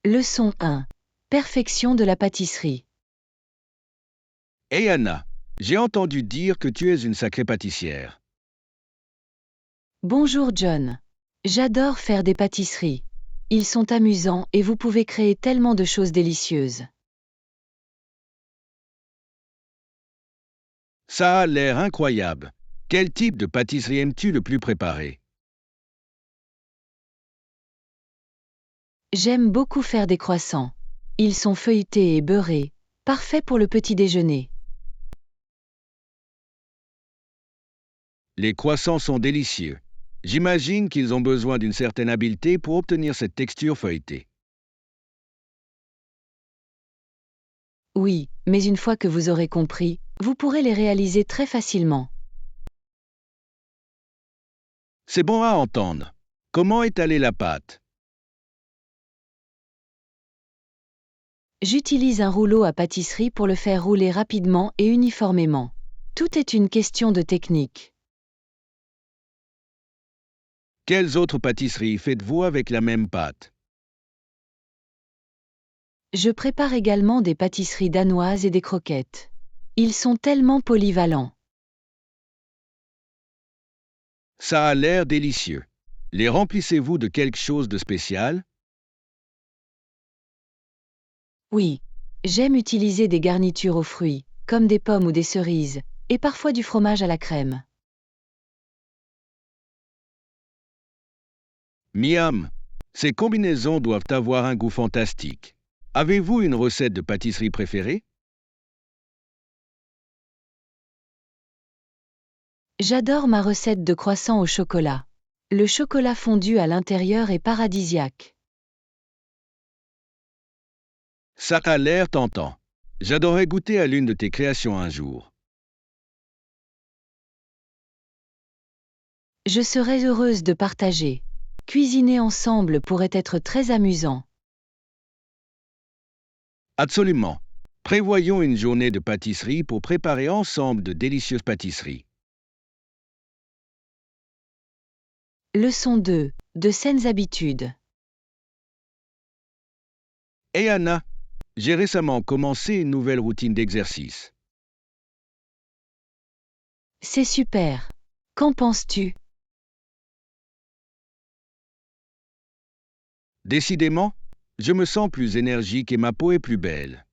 Leçon 1. Perfection de la pâtisserie. Hey Anna, j'ai entendu dire que tu es une sacrée pâtissière. Bonjour John. J'adore faire des pâtisseries. Ils sont amusants et vous pouvez créer tellement de choses délicieuses. Ça a l'air incroyable. Quel type de pâtisserie aimes-tu le plus préparer? J'aime beaucoup faire des croissants. Ils sont feuilletés et beurrés, parfaits pour le petit déjeuner. Les croissants sont délicieux. J'imagine qu'ils ont besoin d'une certaine habileté pour obtenir cette texture feuilletée. Oui, mais une fois que vous aurez compris, vous pourrez les réaliser très facilement. C'est bon à entendre. Comment étaler la pâte? J'utilise un rouleau à pâtisserie pour le faire rouler rapidement et uniformément. Tout est une question de technique. Quelles autres pâtisseries faites-vous avec la même pâte? Je prépare également des pâtisseries danoises et des croquettes. Ils sont tellement polyvalents. Ça a l'air délicieux. Les remplissez-vous de quelque chose de spécial? Oui, j'aime utiliser des garnitures aux fruits, comme des pommes ou des cerises, et parfois du fromage à la crème. Miam! Ces combinaisons doivent avoir un goût fantastique. Avez-vous une recette de pâtisserie préférée? J'adore ma recette de croissant au chocolat. Le chocolat fondu à l'intérieur est paradisiaque. Ça a l'air tentant. J'adorerais goûter à l'une de tes créations un jour. Je serais heureuse de partager. Cuisiner ensemble pourrait être très amusant. Absolument. Prévoyons une journée de pâtisserie pour préparer ensemble de délicieuses pâtisseries. Leçon 2. De saines habitudes. Hey Anna, j'ai récemment commencé une nouvelle routine d'exercice. C'est super. Qu'en penses-tu? Décidément, je me sens plus énergique et ma peau est plus belle.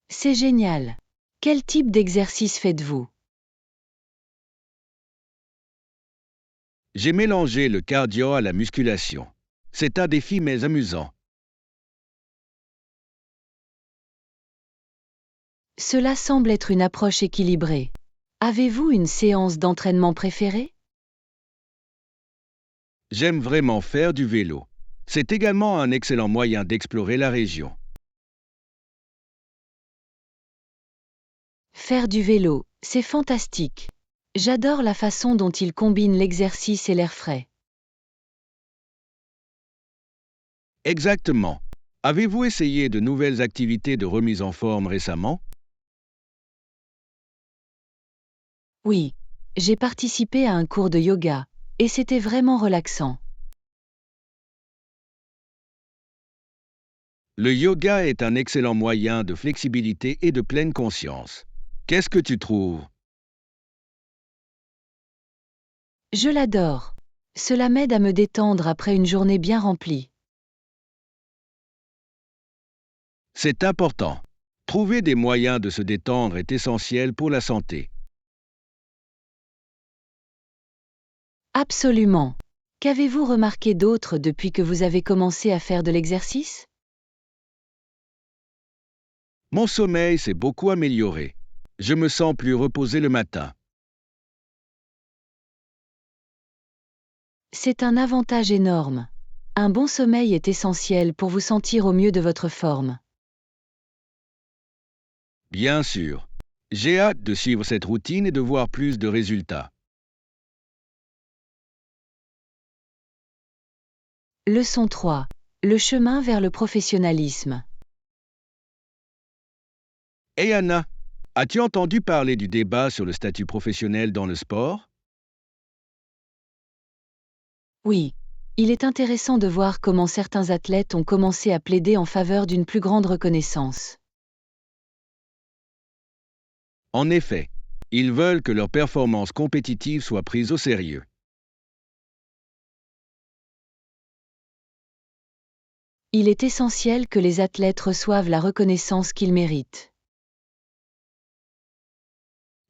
C'est génial. Quel type d'exercice faites-vous? J'ai mélangé le cardio à la musculation. C'est un défi mais amusant. Cela semble être une approche équilibrée. Avez-vous une séance d'entraînement préférée? J'aime vraiment faire du vélo. C'est également un excellent moyen d'explorer la région. Faire du vélo, c'est fantastique. J'adore la façon dont il combine l'exercice et l'air frais. Exactement. Avez-vous essayé de nouvelles activités de remise en forme récemment? Oui, j'ai participé à un cours de yoga, et c'était vraiment relaxant. Le yoga est un excellent moyen de flexibilité et de pleine conscience. Qu'est-ce que tu trouves? Je l'adore. Cela m'aide à me détendre après une journée bien remplie. C'est important. Trouver des moyens de se détendre est essentiel pour la santé. Absolument. Qu'avez-vous remarqué d'autre depuis que vous avez commencé à faire de l'exercice? Mon sommeil s'est beaucoup amélioré. Je me sens plus reposé le matin. C'est un avantage énorme. Un bon sommeil est essentiel pour vous sentir au mieux de votre forme. Bien sûr. J'ai hâte de suivre cette routine et de voir plus de résultats. Leçon 3. Le chemin vers le professionnalisme. Hey Anna, as-tu entendu parler du débat sur le statut professionnel dans le sport? Oui, il est intéressant de voir comment certains athlètes ont commencé à plaider en faveur d'une plus grande reconnaissance. En effet, ils veulent que leurs performances compétitives soient prises au sérieux. Il est essentiel que les athlètes reçoivent la reconnaissance qu'ils méritent.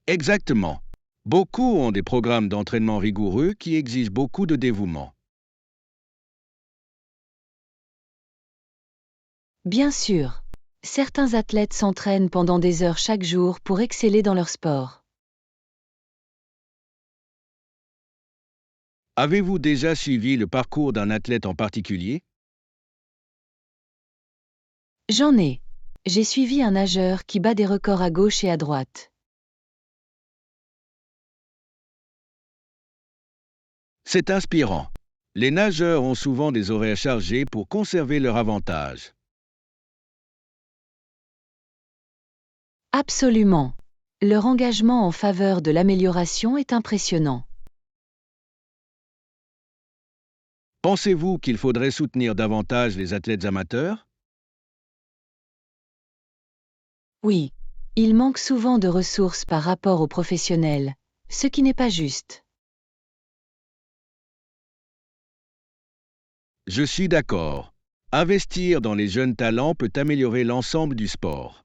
Exactement. Beaucoup ont des programmes d'entraînement rigoureux qui exigent beaucoup de dévouement. Bien sûr, certains athlètes s'entraînent pendant des heures chaque jour pour exceller dans leur sport. Avez-vous déjà suivi le parcours d'un athlète en particulier? J'en ai. J'ai suivi un nageur qui bat des records à gauche et à droite. C'est inspirant. Les nageurs ont souvent des horaires chargés pour conserver leur avantage. Absolument. Leur engagement en faveur de l'amélioration est impressionnant. Pensez-vous qu'il faudrait soutenir davantage les athlètes amateurs? Oui. Il manque souvent de ressources par rapport aux professionnels, ce qui n'est pas juste. Je suis d'accord. Investir dans les jeunes talents peut améliorer l'ensemble du sport.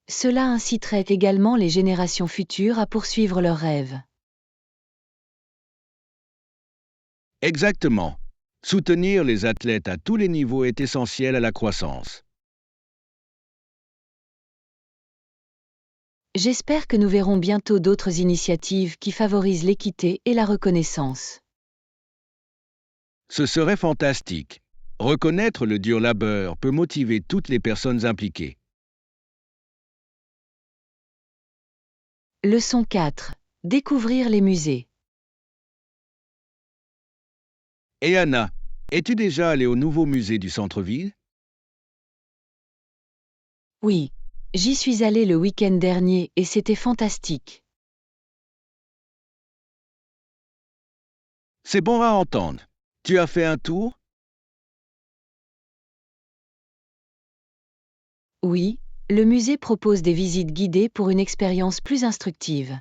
Cela inciterait également les générations futures à poursuivre leurs rêves. Exactement. Soutenir les athlètes à tous les niveaux est essentiel à la croissance. J'espère que nous verrons bientôt d'autres initiatives qui favorisent l'équité et la reconnaissance. Ce serait fantastique. Reconnaître le dur labeur peut motiver toutes les personnes impliquées. Leçon 4. Découvrir les musées. Et Anna, es-tu déjà allée au nouveau musée du centre-ville? Oui. J'y suis allée le week-end dernier et c'était fantastique. C'est bon à entendre. Tu as fait un tour? Oui, le musée propose des visites guidées pour une expérience plus instructive.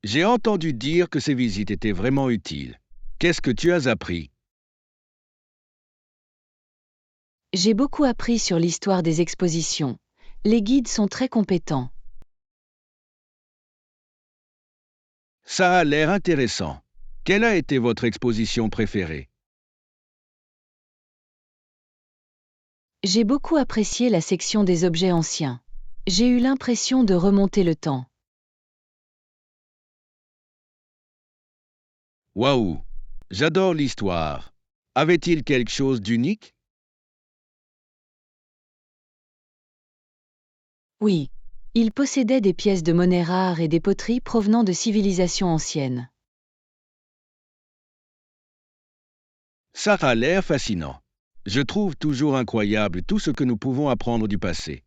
J'ai entendu dire que ces visites étaient vraiment utiles. Qu'est-ce que tu as appris? J'ai beaucoup appris sur l'histoire des expositions. Les guides sont très compétents. Ça a l'air intéressant. Quelle a été votre exposition préférée? J'ai beaucoup apprécié la section des objets anciens. J'ai eu l'impression de remonter le temps. Waouh! J'adore l'histoire. Avait-il quelque chose d'unique? Oui, il possédait des pièces de monnaie rares et des poteries provenant de civilisations anciennes. Ça a l'air fascinant. Je trouve toujours incroyable tout ce que nous pouvons apprendre du passé.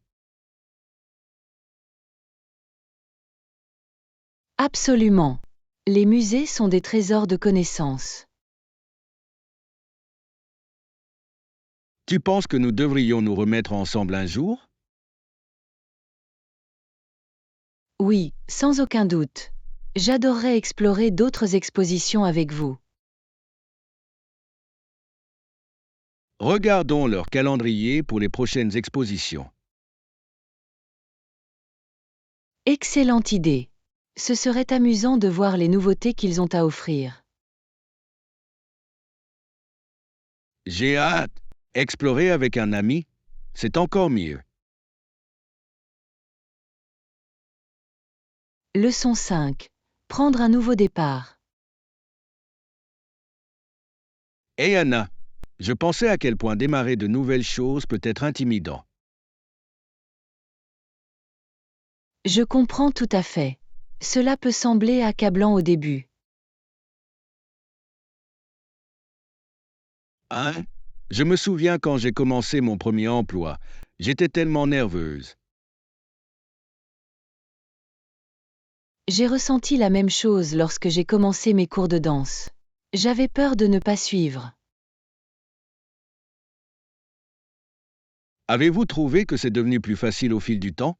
Absolument. Les musées sont des trésors de connaissances. Tu penses que nous devrions nous remettre ensemble un jour? Oui, sans aucun doute. J'adorerais explorer d'autres expositions avec vous. Regardons leur calendrier pour les prochaines expositions. Excellente idée. Ce serait amusant de voir les nouveautés qu'ils ont à offrir. J'ai hâte. Explorer avec un ami, c'est encore mieux. Leçon 5. Prendre un nouveau départ. Et Anna, je pensais à quel point démarrer de nouvelles choses peut être intimidant. Je comprends tout à fait. Cela peut sembler accablant au début. Hein? Je me souviens quand j'ai commencé mon premier emploi. J'étais tellement nerveuse. J'ai ressenti la même chose lorsque j'ai commencé mes cours de danse. J'avais peur de ne pas suivre. Avez-vous trouvé que c'est devenu plus facile au fil du temps?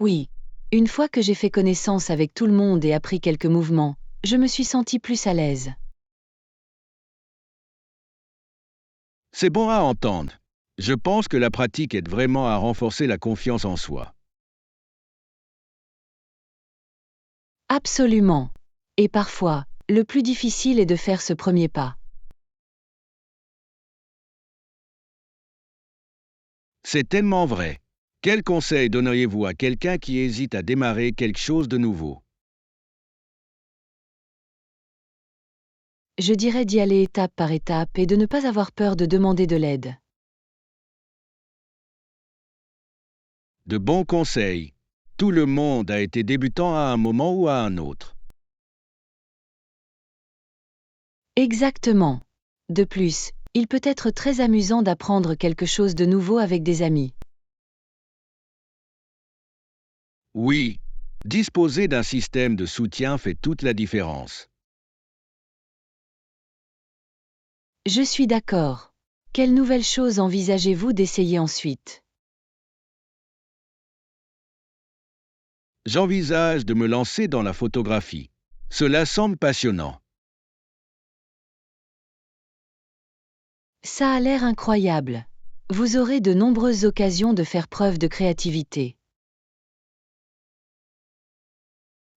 Oui. Une fois que j'ai fait connaissance avec tout le monde et appris quelques mouvements, je me suis sentie plus à l'aise. C'est bon à entendre. Je pense que la pratique aide vraiment à renforcer la confiance en soi. Absolument. Et parfois, le plus difficile est de faire ce premier pas. C'est tellement vrai. Quel conseil donneriez-vous à quelqu'un qui hésite à démarrer quelque chose de nouveau? Je dirais d'y aller étape par étape et de ne pas avoir peur de demander de l'aide. De bons conseils. Tout le monde a été débutant à un moment ou à un autre. Exactement. De plus, il peut être très amusant d'apprendre quelque chose de nouveau avec des amis. Oui, disposer d'un système de soutien fait toute la différence. Je suis d'accord. Quelle nouvelle chose envisagez-vous d'essayer ensuite? J'envisage de me lancer dans la photographie. Cela semble passionnant. Ça a l'air incroyable. Vous aurez de nombreuses occasions de faire preuve de créativité.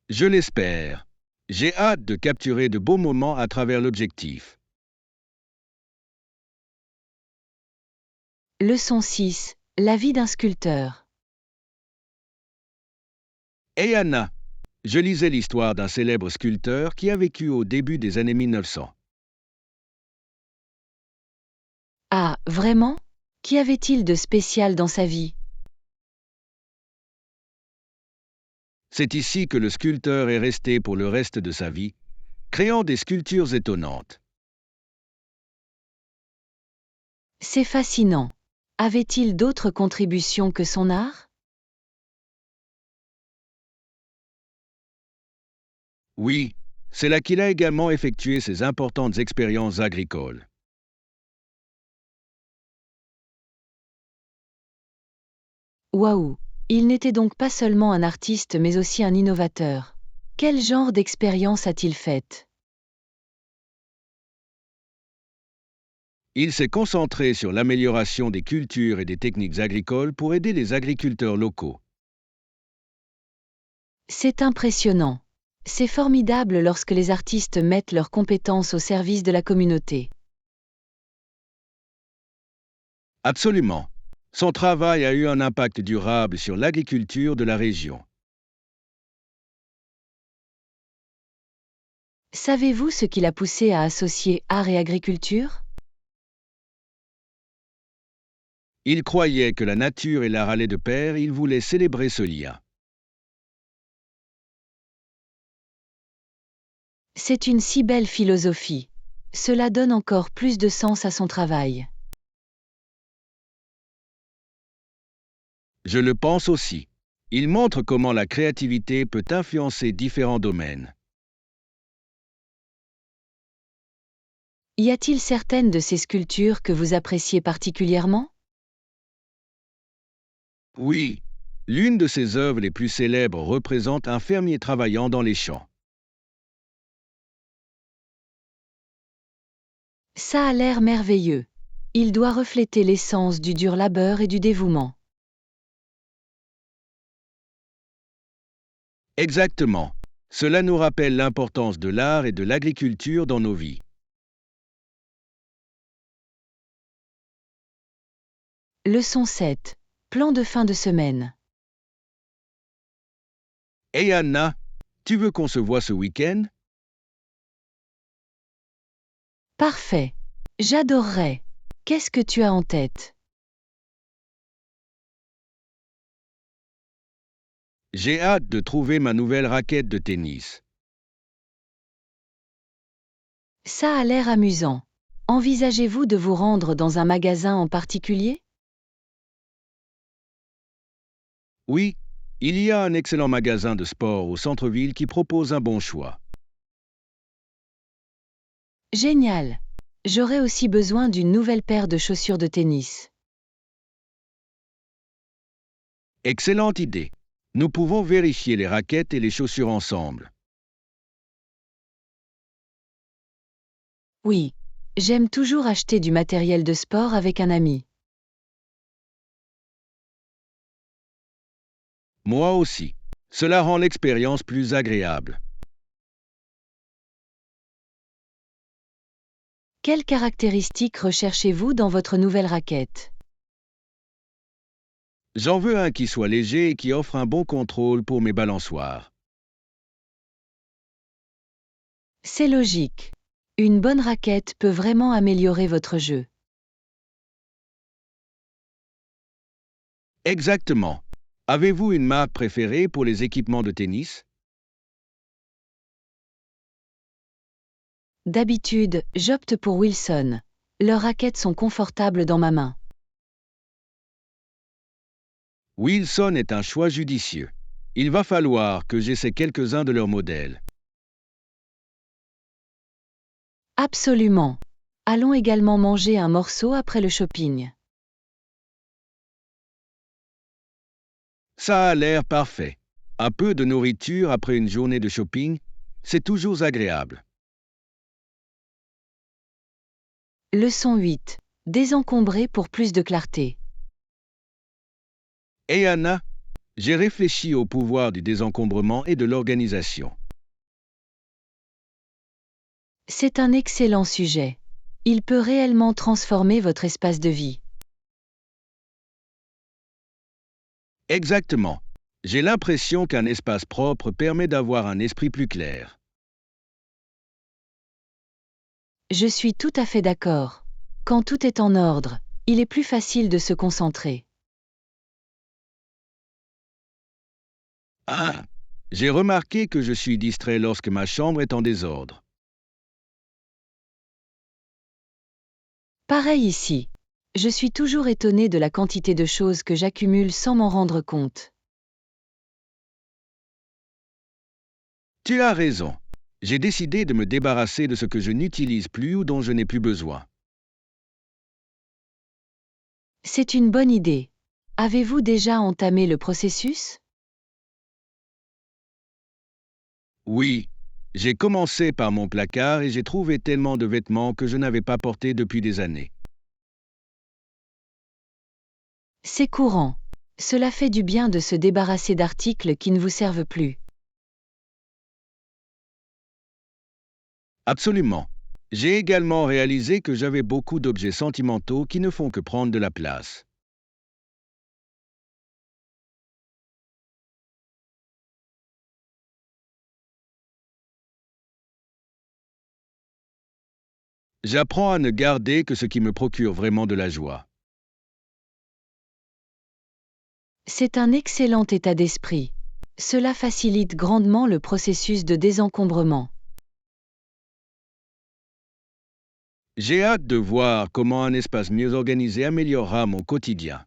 Je l'espère. J'ai hâte de capturer de beaux moments à travers l'objectif. Leçon 6. La vie d'un sculpteur. Et Anna, je lisais l'histoire d'un célèbre sculpteur qui a vécu au début des années 1900. Ah, vraiment? Qu'y avait-il de spécial dans sa vie? C'est ici que le sculpteur est resté pour le reste de sa vie, créant des sculptures étonnantes. C'est fascinant. Avait-il d'autres contributions que son art? Oui, c'est là qu'il a également effectué ses importantes expériences agricoles. Waouh! Il n'était donc pas seulement un artiste mais aussi un innovateur. Quel genre d'expérience a-t-il faite? Il s'est concentré sur l'amélioration des cultures et des techniques agricoles pour aider les agriculteurs locaux. C'est impressionnant. C'est formidable lorsque les artistes mettent leurs compétences au service de la communauté. Absolument. Son travail a eu un impact durable sur l'agriculture de la région. Savez-vous ce qui l'a poussé à associer art et agriculture? Il croyait que la nature et l'art allaient de pair et il voulait célébrer ce lien. C'est une si belle philosophie. Cela donne encore plus de sens à son travail. Je le pense aussi. Il montre comment la créativité peut influencer différents domaines. Y a-t-il certaines de ces sculptures que vous appréciez particulièrement? Oui, l'une de ses œuvres les plus célèbres représente un fermier travaillant dans les champs. Ça a l'air merveilleux. Il doit refléter l'essence du dur labeur et du dévouement. Exactement. Cela nous rappelle l'importance de l'art et de l'agriculture dans nos vies. Leçon 7. Plan de fin de semaine. Hey Anna, tu veux qu'on se voit ce week-end? Parfait. J'adorerais. Qu'est-ce que tu as en tête? J'ai hâte de trouver ma nouvelle raquette de tennis. Ça a l'air amusant. Envisagez-vous de vous rendre dans un magasin en particulier? Oui, Il y a un excellent magasin de sport au centre-ville qui propose un bon choix. Génial. J'aurais aussi besoin d'une nouvelle paire de chaussures de tennis. Excellente idée. Nous pouvons vérifier les raquettes et les chaussures ensemble. Oui. J'aime toujours acheter du matériel de sport avec un ami. Moi aussi. Cela rend l'expérience plus agréable. Quelles caractéristiques recherchez-vous dans votre nouvelle raquette? J'en veux un qui soit léger et qui offre un bon contrôle pour mes balançoires. C'est logique. Une bonne raquette peut vraiment améliorer votre jeu. Exactement. Avez-vous une marque préférée pour les équipements de tennis? D'habitude, j'opte pour Wilson. Leurs raquettes sont confortables dans ma main. Wilson est un choix judicieux. Il va falloir que j'essaie quelques-uns de leurs modèles. Absolument. Allons également manger un morceau après le shopping. Ça a l'air parfait. Un peu de nourriture après une journée de shopping, c'est toujours agréable. Leçon 8. Désencombrer pour plus de clarté. Et Anna, j'ai réfléchi au pouvoir du désencombrement et de l'organisation. C'est un excellent sujet. Il peut réellement transformer votre espace de vie. Exactement. J'ai l'impression qu'un espace propre permet d'avoir un esprit plus clair. Je suis tout à fait d'accord. Quand tout est en ordre, il est plus facile de se concentrer. Ah, j'ai remarqué que je suis distrait lorsque ma chambre est en désordre. Pareil ici. Je suis toujours étonnée de la quantité de choses que j'accumule sans m'en rendre compte. Tu as raison. J'ai décidé de me débarrasser de ce que je n'utilise plus ou dont je n'ai plus besoin. C'est une bonne idée. Avez-vous déjà entamé le processus? Oui, j'ai commencé par mon placard et j'ai trouvé tellement de vêtements que je n'avais pas portés depuis des années. C'est courant. Cela fait du bien de se débarrasser d'articles qui ne vous servent plus. Absolument. J'ai également réalisé que j'avais beaucoup d'objets sentimentaux qui ne font que prendre de la place. J'apprends à ne garder que ce qui me procure vraiment de la joie. C'est un excellent état d'esprit. Cela facilite grandement le processus de désencombrement. J'ai hâte de voir comment un espace mieux organisé améliorera mon quotidien.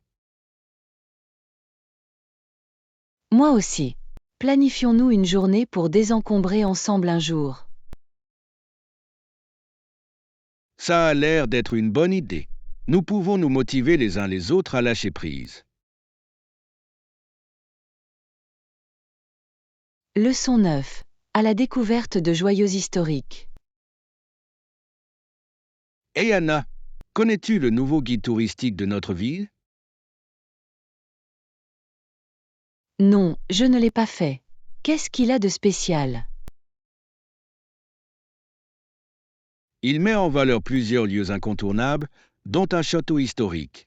Moi aussi. Planifions-nous une journée pour désencombrer ensemble un jour. Ça a l'air d'être une bonne idée. Nous pouvons nous motiver les uns les autres à lâcher prise. Leçon 9. À la découverte de joyaux historiques. Hey Anna, connais-tu le nouveau guide touristique de notre ville? Non, je ne l'ai pas fait. Qu'est-ce qu'il a de spécial? Il met en valeur plusieurs lieux incontournables, dont un château historique.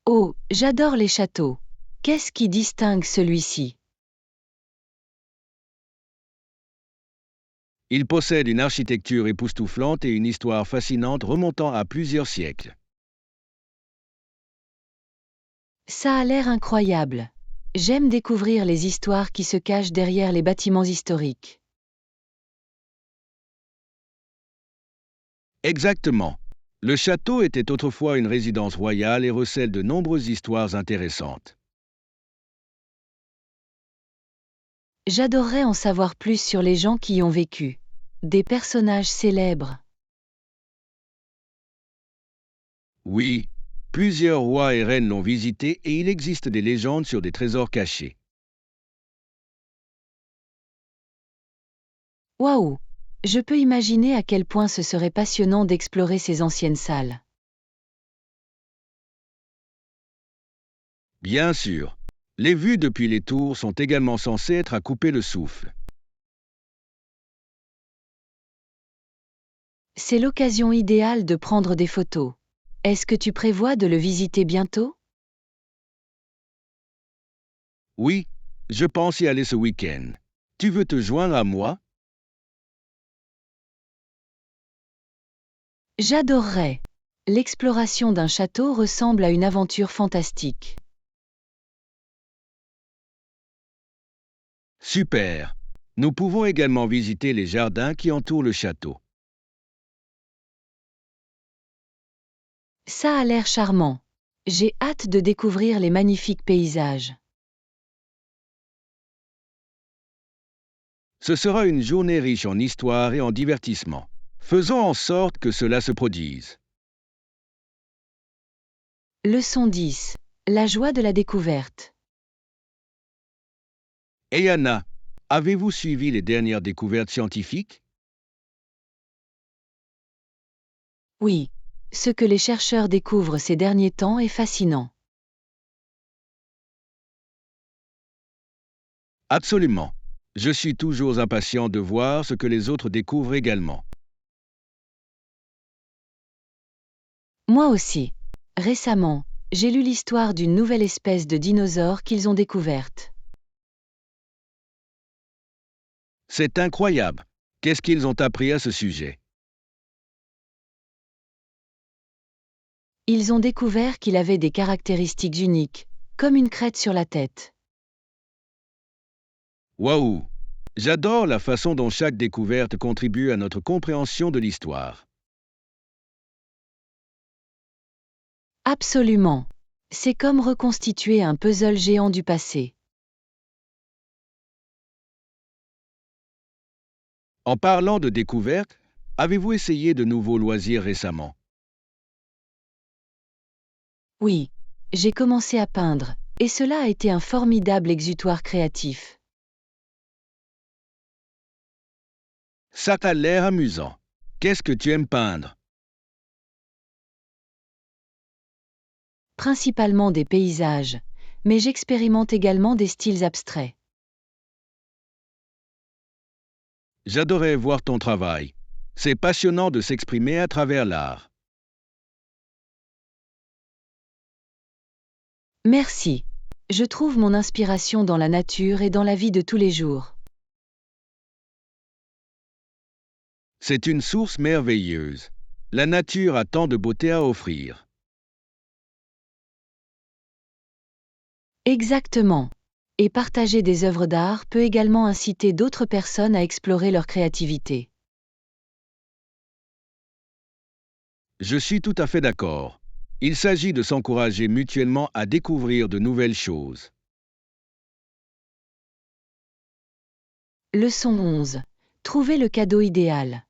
Oh, j'adore les châteaux. Qu'est-ce qui distingue celui-ci? Il possède une architecture époustouflante et une histoire fascinante remontant à plusieurs siècles. Ça a l'air incroyable. J'aime découvrir les histoires qui se cachent derrière les bâtiments historiques. Exactement. Le château était autrefois une résidence royale et recèle de nombreuses histoires intéressantes. J'adorerais en savoir plus sur les gens qui y ont vécu. Des personnages célèbres. Oui, plusieurs rois et reines l'ont visité et il existe des légendes sur des trésors cachés. Waouh! Je peux imaginer à quel point ce serait passionnant d'explorer ces anciennes salles. Bien sûr, les vues depuis les tours sont également censées être à couper le souffle. C'est l'occasion idéale de prendre des photos. Est-ce que tu prévois de le visiter bientôt? Oui, je pense y aller ce week-end. Tu veux te joindre à moi? J'adorerais. L'exploration d'un château ressemble à une aventure fantastique. Super. Nous pouvons également visiter les jardins qui entourent le château. Ça a l'air charmant. J'ai hâte de découvrir les magnifiques paysages. Ce sera une journée riche en histoire et en divertissement. Faisons en sorte que cela se produise. Leçon 10. La joie de la découverte. Et Anna, avez-vous suivi les dernières découvertes scientifiques? Oui. Ce que les chercheurs découvrent ces derniers temps est fascinant. Absolument. Je suis toujours impatient de voir ce que les autres découvrent également. Moi aussi. Récemment, j'ai lu l'histoire d'une nouvelle espèce de dinosaure qu'ils ont découverte. C'est incroyable. Qu'est-ce qu'ils ont appris à ce sujet? Ils ont découvert qu'il avait des caractéristiques uniques, comme une crête sur la tête. Waouh! J'adore la façon dont chaque découverte contribue à notre compréhension de l'histoire. Absolument. C'est comme reconstituer un puzzle géant du passé. En parlant de découvertes, avez-vous essayé de nouveaux loisirs récemment? Oui. J'ai commencé à peindre, et cela a été un formidable exutoire créatif. Ça t'a l'air amusant. Qu'est-ce que tu aimes peindre? Principalement des paysages, mais j'expérimente également des styles abstraits. J'adorais voir ton travail. C'est passionnant de s'exprimer à travers l'art. Merci. Je trouve mon inspiration dans la nature et dans la vie de tous les jours. C'est une source merveilleuse. La nature a tant de beauté à offrir. Exactement. Et partager des œuvres d'art peut également inciter d'autres personnes à explorer leur créativité. Je suis tout à fait d'accord. Il s'agit de s'encourager mutuellement à découvrir de nouvelles choses. Leçon 11. Trouver le cadeau idéal.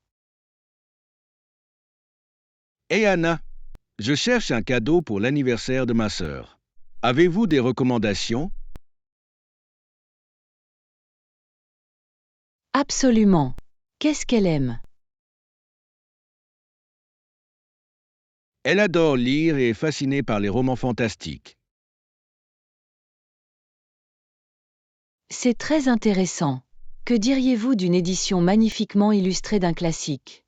Hey Anna, je cherche un cadeau pour l'anniversaire de ma sœur. Avez-vous des recommandations? Absolument. Qu'est-ce qu'elle aime? Elle adore lire et est fascinée par les romans fantastiques. C'est très intéressant. Que diriez-vous d'une édition magnifiquement illustrée d'un classique?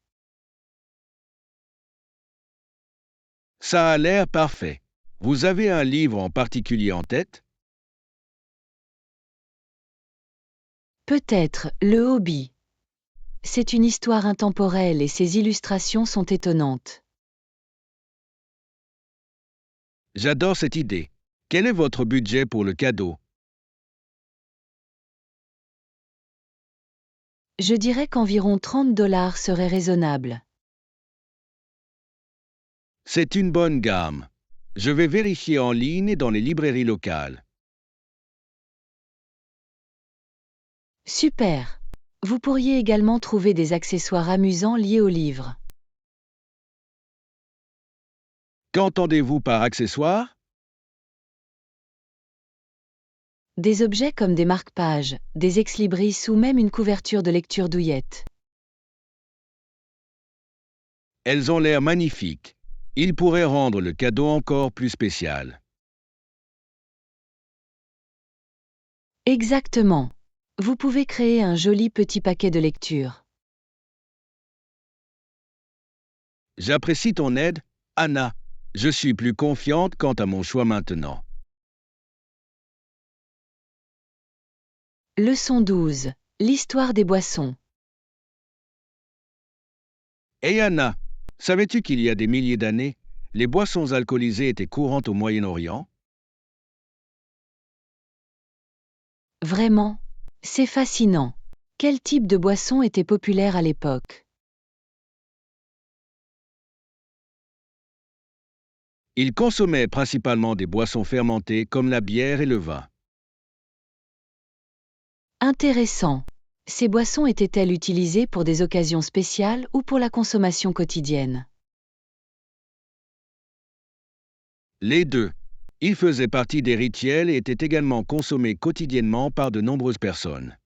Ça a l'air parfait. Vous avez un livre en particulier en tête? Peut-être Le Hobby. C'est une histoire intemporelle et ses illustrations sont étonnantes. J'adore cette idée. Quel est votre budget pour le cadeau? Je dirais qu'environ $30 serait raisonnable. C'est une bonne gamme. Je vais vérifier en ligne et dans les librairies locales. Super. Vous pourriez également trouver des accessoires amusants liés au livre. Qu'entendez-vous par accessoire? Des objets comme des marque-pages, des ex-libris ou même une couverture de lecture douillette. Elles ont l'air magnifiques. Ils pourraient rendre le cadeau encore plus spécial. Exactement. Vous pouvez créer un joli petit paquet de lecture. J'apprécie ton aide, Anna. Je suis plus confiante quant à mon choix maintenant. Leçon 12. L'histoire des boissons. Hey Anna, savais-tu qu'il y a des milliers d'années, les boissons alcoolisées étaient courantes au Moyen-Orient? Vraiment? C'est fascinant. Quel type de boisson était populaire à l'époque? Ils consommaient principalement des boissons fermentées comme la bière et le vin. Intéressant. Ces boissons étaient-elles utilisées pour des occasions spéciales ou pour la consommation quotidienne? Les deux. Ils faisaient partie des rituels et étaient également consommés quotidiennement par de nombreuses personnes.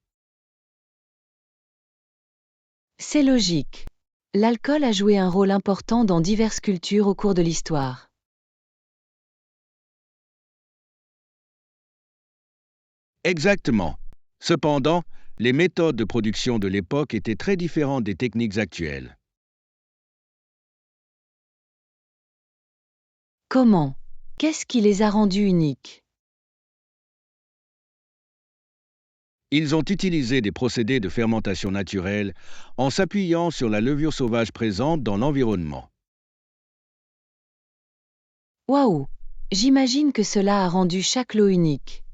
C'est logique. L'alcool a joué un rôle important dans diverses cultures au cours de l'histoire. Exactement. Cependant, les méthodes de production de l'époque étaient très différentes des techniques actuelles. Comment? Qu'est-ce qui les a rendus uniques? Ils ont utilisé des procédés de fermentation naturelle en s'appuyant sur la levure sauvage présente dans l'environnement. Waouh! J'imagine que cela a rendu chaque lot unique.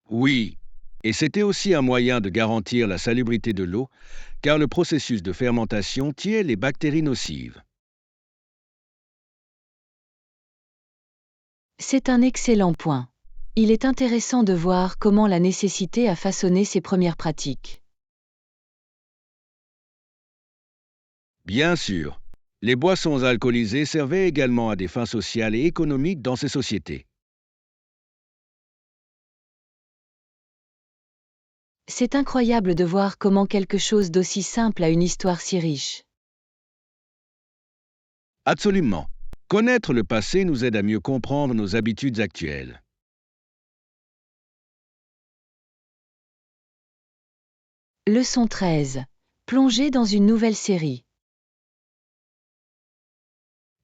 Oui, et c'était aussi un moyen de garantir la salubrité de l'eau, car le processus de fermentation tuait les bactéries nocives. C'est un excellent point. Il est intéressant de voir comment la nécessité a façonné ces premières pratiques. Bien sûr, les boissons alcoolisées servaient également à des fins sociales et économiques dans ces sociétés. C'est incroyable de voir comment quelque chose d'aussi simple a une histoire si riche. Absolument. Connaître le passé nous aide à mieux comprendre nos habitudes actuelles. Leçon 13. Plonger dans une nouvelle série.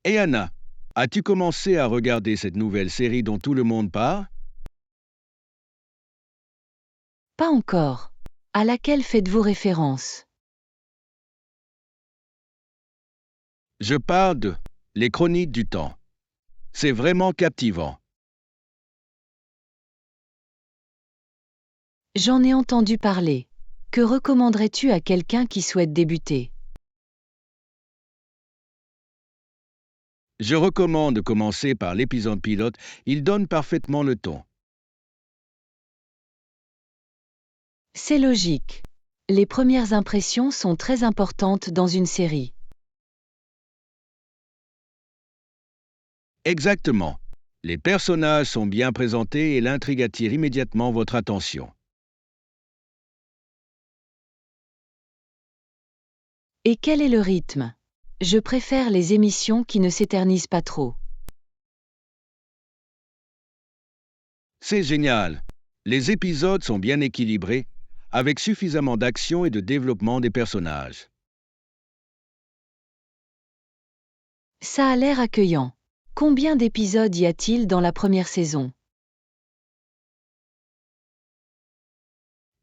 Et Anna, as-tu commencé à regarder cette nouvelle série dont tout le monde parle? Pas encore. À laquelle faites-vous référence? Je parle de Les Chroniques du Temps. C'est vraiment captivant. J'en ai entendu parler. Que recommanderais-tu à quelqu'un qui souhaite débuter? Je recommande de commencer par l'épisode pilote, il donne parfaitement le ton. C'est logique. Les premières impressions sont très importantes dans une série. Exactement. Les personnages sont bien présentés et l'intrigue attire immédiatement votre attention. Et quel est le rythme? Je préfère les émissions qui ne s'éternisent pas trop. C'est génial. Les épisodes sont bien équilibrés, avec suffisamment d'action et de développement des personnages. Ça a l'air accueillant. Combien d'épisodes y a-t-il dans la première saison?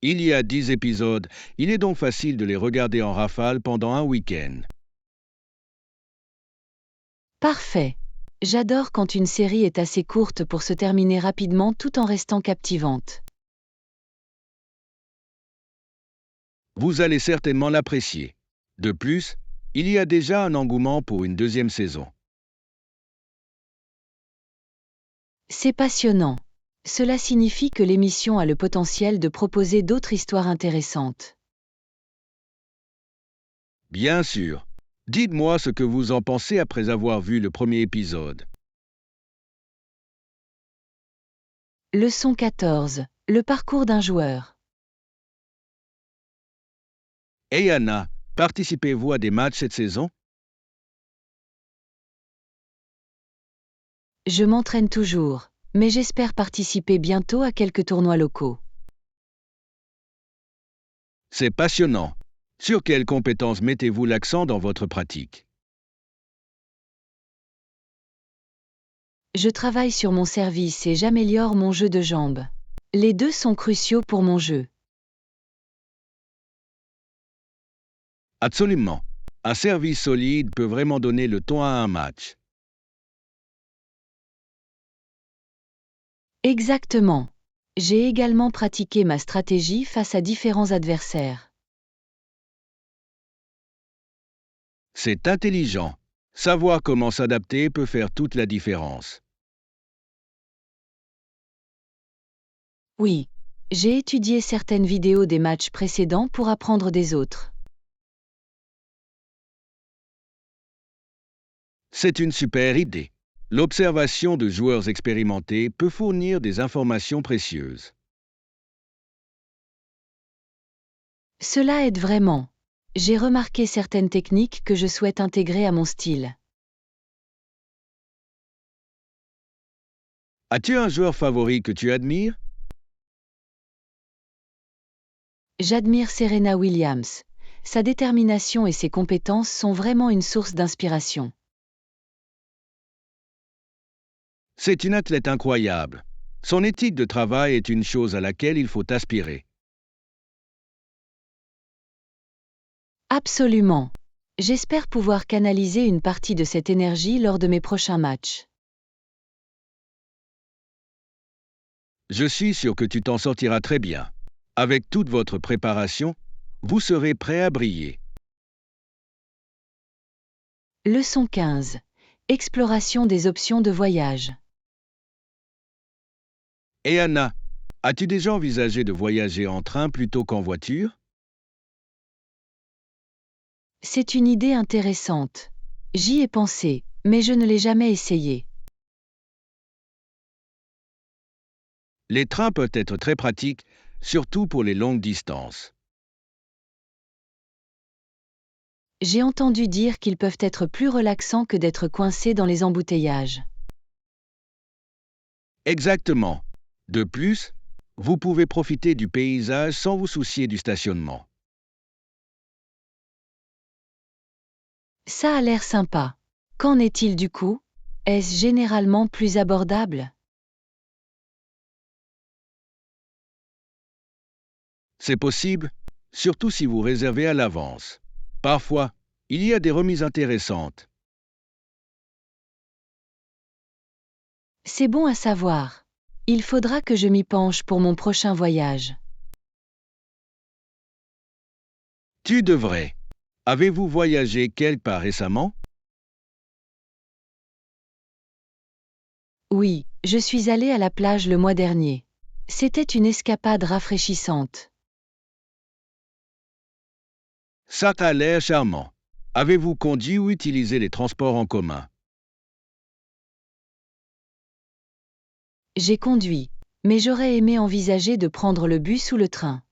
Il y a 10 épisodes, il est donc facile de les regarder en rafale pendant un week-end. Parfait. J'adore quand une série est assez courte pour se terminer rapidement tout en restant captivante. Vous allez certainement l'apprécier. De plus, il y a déjà un engouement pour une deuxième saison. C'est passionnant. Cela signifie que l'émission a le potentiel de proposer d'autres histoires intéressantes. Bien sûr. Dites-moi ce que vous en pensez après avoir vu le premier épisode. Leçon 14. Le parcours d'un joueur. Hey Anna, participez-vous à des matchs cette saison? Je m'entraîne toujours, mais j'espère participer bientôt à quelques tournois locaux. C'est passionnant. Sur quelles compétences mettez-vous l'accent dans votre pratique? Je travaille sur mon service et j'améliore mon jeu de jambes. Les deux sont cruciaux pour mon jeu. Absolument. Un service solide peut vraiment donner le ton à un match. Exactement. J'ai également pratiqué ma stratégie face à différents adversaires. C'est intelligent. Savoir comment s'adapter peut faire toute la différence. Oui, j'ai étudié certaines vidéos des matchs précédents pour apprendre des autres. C'est une super idée. L'observation de joueurs expérimentés peut fournir des informations précieuses. Cela aide vraiment. J'ai remarqué certaines techniques que je souhaite intégrer à mon style. As-tu un joueur favori que tu admires? J'admire Serena Williams. Sa détermination et ses compétences sont vraiment une source d'inspiration. C'est une athlète incroyable. Son éthique de travail est une chose à laquelle il faut aspirer. Absolument. J'espère pouvoir canaliser une partie de cette énergie lors de mes prochains matchs. Je suis sûr que tu t'en sortiras très bien. Avec toute votre préparation, vous serez prêt à briller. Leçon 15. Exploration des options de voyage. Et Anna, as-tu déjà envisagé de voyager en train plutôt qu'en voiture? C'est une idée intéressante. J'y ai pensé, mais je ne l'ai jamais essayé. Les trains peuvent être très pratiques, surtout pour les longues distances. J'ai entendu dire qu'ils peuvent être plus relaxants que d'être coincés dans les embouteillages. Exactement. De plus, vous pouvez profiter du paysage sans vous soucier du stationnement. Ça a l'air sympa. Qu'en est-il du coût? Est-ce généralement plus abordable? C'est possible, surtout si vous réservez à l'avance. Parfois, il y a des remises intéressantes. C'est bon à savoir. Il faudra que je m'y penche pour mon prochain voyage. Tu devrais. Avez-vous voyagé quelque part récemment? Oui, je suis allée à la plage le mois dernier. C'était une escapade rafraîchissante. Ça a l'air charmant. Avez-vous conduit ou utilisé les transports en commun? J'ai conduit, mais j'aurais aimé envisager de prendre le bus ou le train.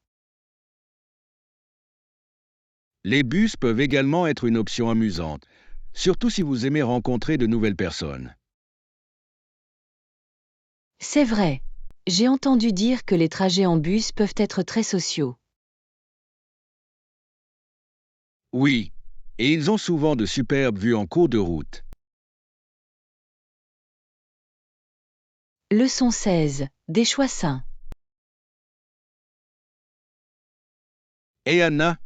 Les bus peuvent également être une option amusante, surtout si vous aimez rencontrer de nouvelles personnes. C'est vrai. J'ai entendu dire que les trajets en bus peuvent être très sociaux. Oui, et ils ont souvent de superbes vues en cours de route. Leçon 16. Des choix sains. Et Anna,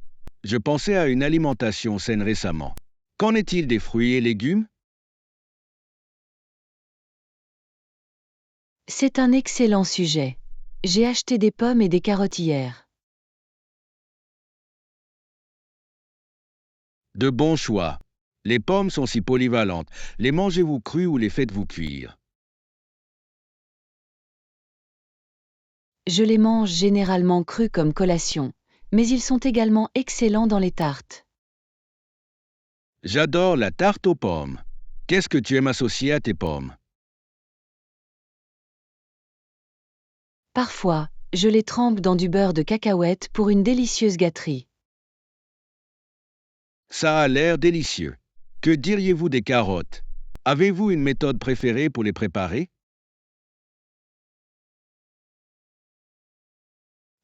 je pensais à une alimentation saine récemment. Qu'en est-il des fruits et légumes? C'est un excellent sujet. J'ai acheté des pommes et des carottes hier. De bons choix. Les pommes sont si polyvalentes. Les mangez-vous crues ou les faites-vous cuire? Je les mange généralement crus comme collation, mais ils sont également excellents dans les tartes. J'adore la tarte aux pommes. Qu'est-ce que tu aimes associer à tes pommes? Parfois, je les trempe dans du beurre de cacahuète pour une délicieuse gâterie. Ça a l'air délicieux. Que diriez-vous des carottes? Avez-vous une méthode préférée pour les préparer?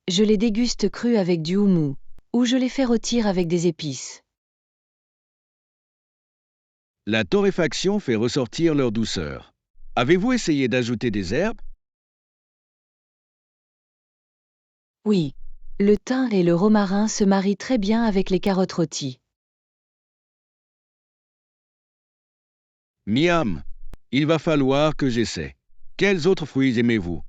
Je les déguste crus avec du houmous, ou je les fais rôtir avec des épices. La torréfaction fait ressortir leur douceur. Avez-vous essayé d'ajouter des herbes? Oui, le thym et le romarin se marient très bien avec les carottes rôties. Miam! Il va falloir que j'essaie. Quels autres fruits aimez-vous?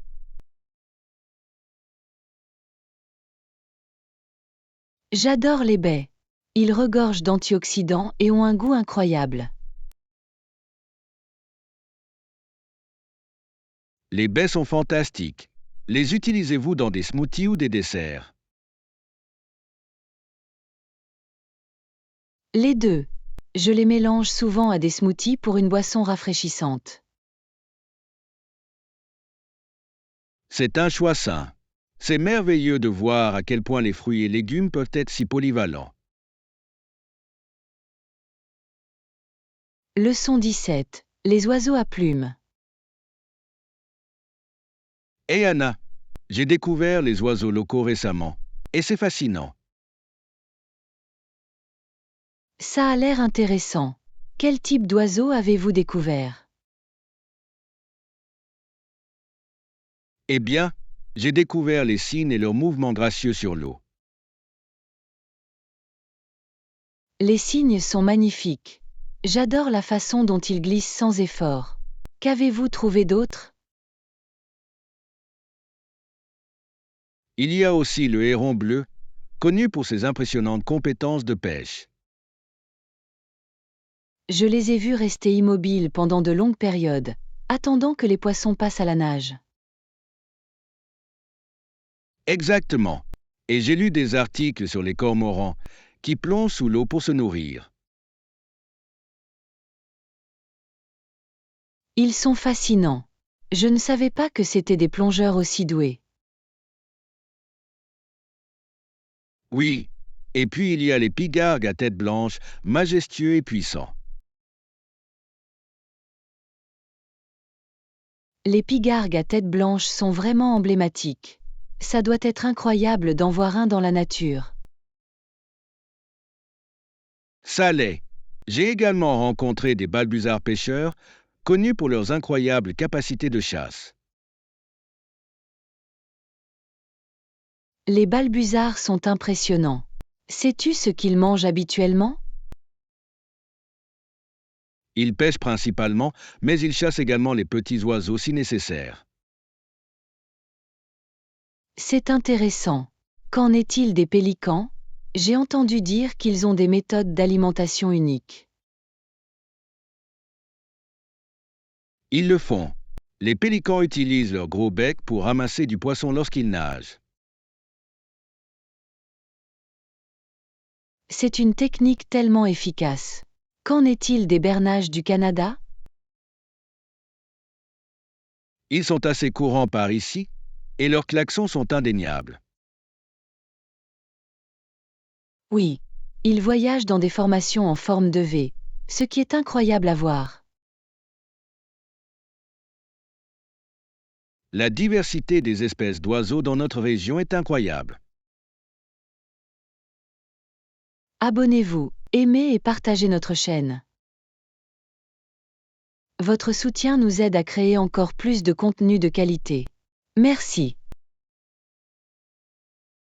J'adore les baies. Ils regorgent d'antioxydants et ont un goût incroyable. Les baies sont fantastiques. Les utilisez-vous dans des smoothies ou des desserts? Les deux. Je les mélange souvent à des smoothies pour une boisson rafraîchissante. C'est un choix sain. C'est merveilleux de voir à quel point les fruits et légumes peuvent être si polyvalents. Leçon 17. Les oiseaux à plumes. Hey Anna, j'ai découvert les oiseaux locaux récemment, et c'est fascinant. Ça a l'air intéressant. Quel type d'oiseaux avez-vous découvert? Eh bien, j'ai découvert les cygnes et leurs mouvements gracieux sur l'eau. Les cygnes sont magnifiques. J'adore la façon dont ils glissent sans effort. Qu'avez-vous trouvé d'autre? Il y a aussi le héron bleu, connu pour ses impressionnantes compétences de pêche. Je les ai vus rester immobiles pendant de longues périodes, attendant que les poissons passent à la nage. Exactement. Et j'ai lu des articles sur les cormorans qui plongent sous l'eau pour se nourrir. Ils sont fascinants. Je ne savais pas que c'étaient des plongeurs aussi doués. Oui. Et puis il y a les pigargues à tête blanche, majestueux et puissants. Les pigargues à tête blanche sont vraiment emblématiques. Ça doit être incroyable d'en voir un dans la nature. Ça l'est. J'ai également rencontré des balbuzards pêcheurs, connus pour leurs incroyables capacités de chasse. Les balbuzards sont impressionnants. Sais-tu ce qu'ils mangent habituellement? Ils pêchent principalement, mais ils chassent également les petits oiseaux si nécessaire. C'est intéressant. Qu'en est-il des pélicans? J'ai entendu dire qu'ils ont des méthodes d'alimentation uniques. Ils le font. Les pélicans utilisent leur gros bec pour ramasser du poisson lorsqu'ils nagent. C'est une technique tellement efficace. Qu'en est-il des bernaches du Canada? Ils sont assez courants par ici et leurs klaxons sont indéniables. Oui. Ils voyagent dans des formations en forme de V, ce qui est incroyable à voir. La diversité des espèces d'oiseaux dans notre région est incroyable. Abonnez-vous, aimez et partagez notre chaîne. Votre soutien nous aide à créer encore plus de contenu de qualité. Merci.